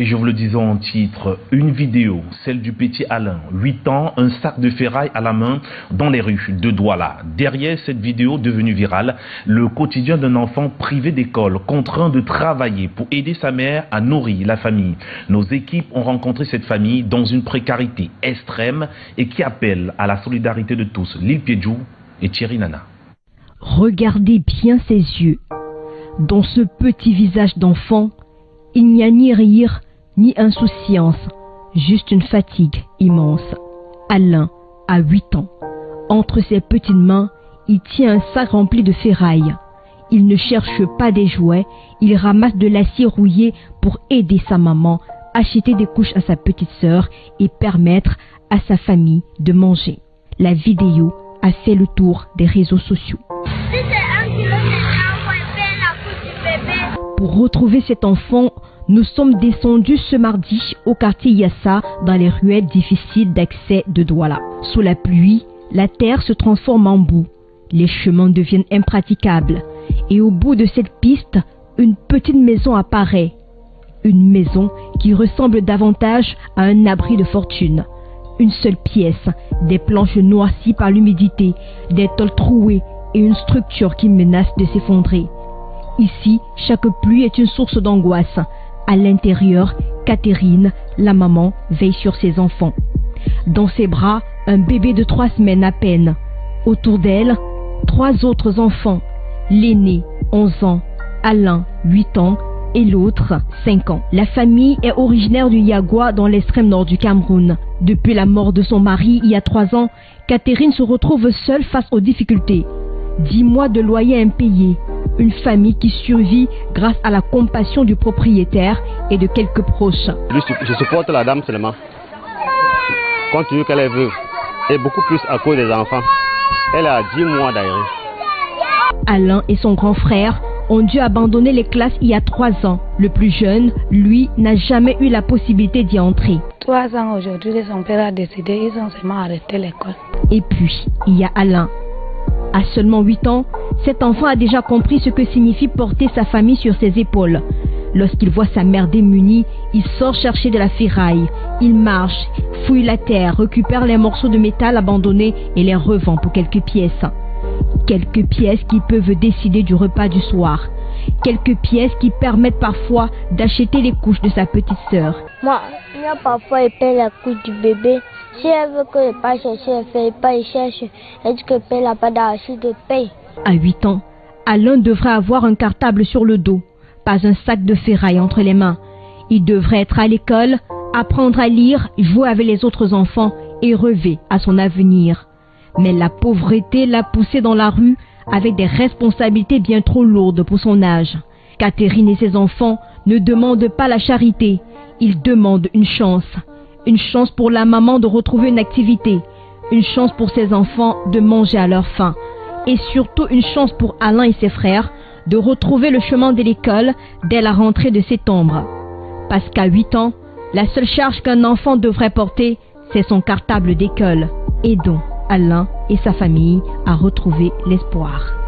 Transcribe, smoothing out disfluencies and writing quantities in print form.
Et je vous le disais en titre, une vidéo, celle du petit Alain, 8 ans, un sac de ferraille à la main dans les rues de Douala. Derrière cette vidéo devenue virale, le quotidien d'un enfant privé d'école, contraint de travailler pour aider sa mère à nourrir la famille. Nos équipes ont rencontré cette famille dans une précarité extrême et qui appelle à la solidarité de tous. Lil Piedjou et Thierry Nana. Regardez bien ses yeux. Dans ce petit visage d'enfant, il n'y a ni rire, ni insouciance, juste une fatigue immense. Alain a 8 ans. Entre ses petites mains, il tient un sac rempli de ferraille. Il ne cherche pas des jouets, il ramasse de l'acier rouillé pour aider sa maman, acheter des couches à sa petite sœur et permettre à sa famille de manger. La vidéo a fait le tour des réseaux sociaux. Pour retrouver cet enfant, nous sommes descendus ce mardi au quartier Yassa dans les ruelles difficiles d'accès de Douala. Sous la pluie, la terre se transforme en boue. Les chemins deviennent impraticables. Et au bout de cette piste, une petite maison apparaît. Une maison qui ressemble davantage à un abri de fortune. Une seule pièce, des planches noircies par l'humidité, des tôles trouées et une structure qui menace de s'effondrer. Ici, chaque pluie est une source d'angoisse. À l'intérieur, Catherine, la maman, veille sur ses enfants. Dans ses bras, un bébé de 3 semaines à peine. Autour d'elle, 3 autres enfants. L'aîné, 11 ans, Alain, 8 ans, et l'autre, 5 ans. La famille est originaire du Yagua dans l'extrême nord du Cameroun. Depuis la mort de son mari il y a 3 ans, Catherine se retrouve seule face aux difficultés. 10 mois de loyer impayé. Une famille qui survit grâce à la compassion du propriétaire et de quelques proches. Je supporte la dame seulement, compte tenu qu'elle est veuve, et beaucoup plus à cause des enfants. Elle a 10 mois d'arrêt. Alain et son grand frère ont dû abandonner les classes il y a 3 ans. Le plus jeune, lui, n'a jamais eu la possibilité d'y entrer. 3 ans aujourd'hui, son père a décidé, ils ont seulement arrêté l'école. Et puis, il y a Alain. À seulement 8 ans, cet enfant a déjà compris ce que signifie porter sa famille sur ses épaules. Lorsqu'il voit sa mère démunie, il sort chercher de la ferraille. Il marche, fouille la terre, récupère les morceaux de métal abandonnés et les revend pour quelques pièces. Quelques pièces qui peuvent décider du repas du soir. Quelques pièces qui permettent parfois d'acheter les couches de sa petite sœur. Moi, parfois, elle paye la couche du bébé. Si elle veut que je passe chercher, elle fait pas, elle cherche. Elle dit que je paye la pas d'argent de paye. À 8 ans, Alain devrait avoir un cartable sur le dos, pas un sac de ferraille entre les mains. Il devrait être à l'école, apprendre à lire, jouer avec les autres enfants et rêver à son avenir. Mais la pauvreté l'a poussé dans la rue avec des responsabilités bien trop lourdes pour son âge. Catherine et ses enfants ne demandent pas la charité, ils demandent une chance. Une chance pour la maman de retrouver une activité, une chance pour ses enfants de manger à leur faim, et surtout une chance pour Alain et ses frères de retrouver le chemin de l'école dès la rentrée de septembre. Parce qu'à 8 ans, la seule charge qu'un enfant devrait porter, c'est son cartable d'école. Aidons Alain et sa famille à retrouver l'espoir.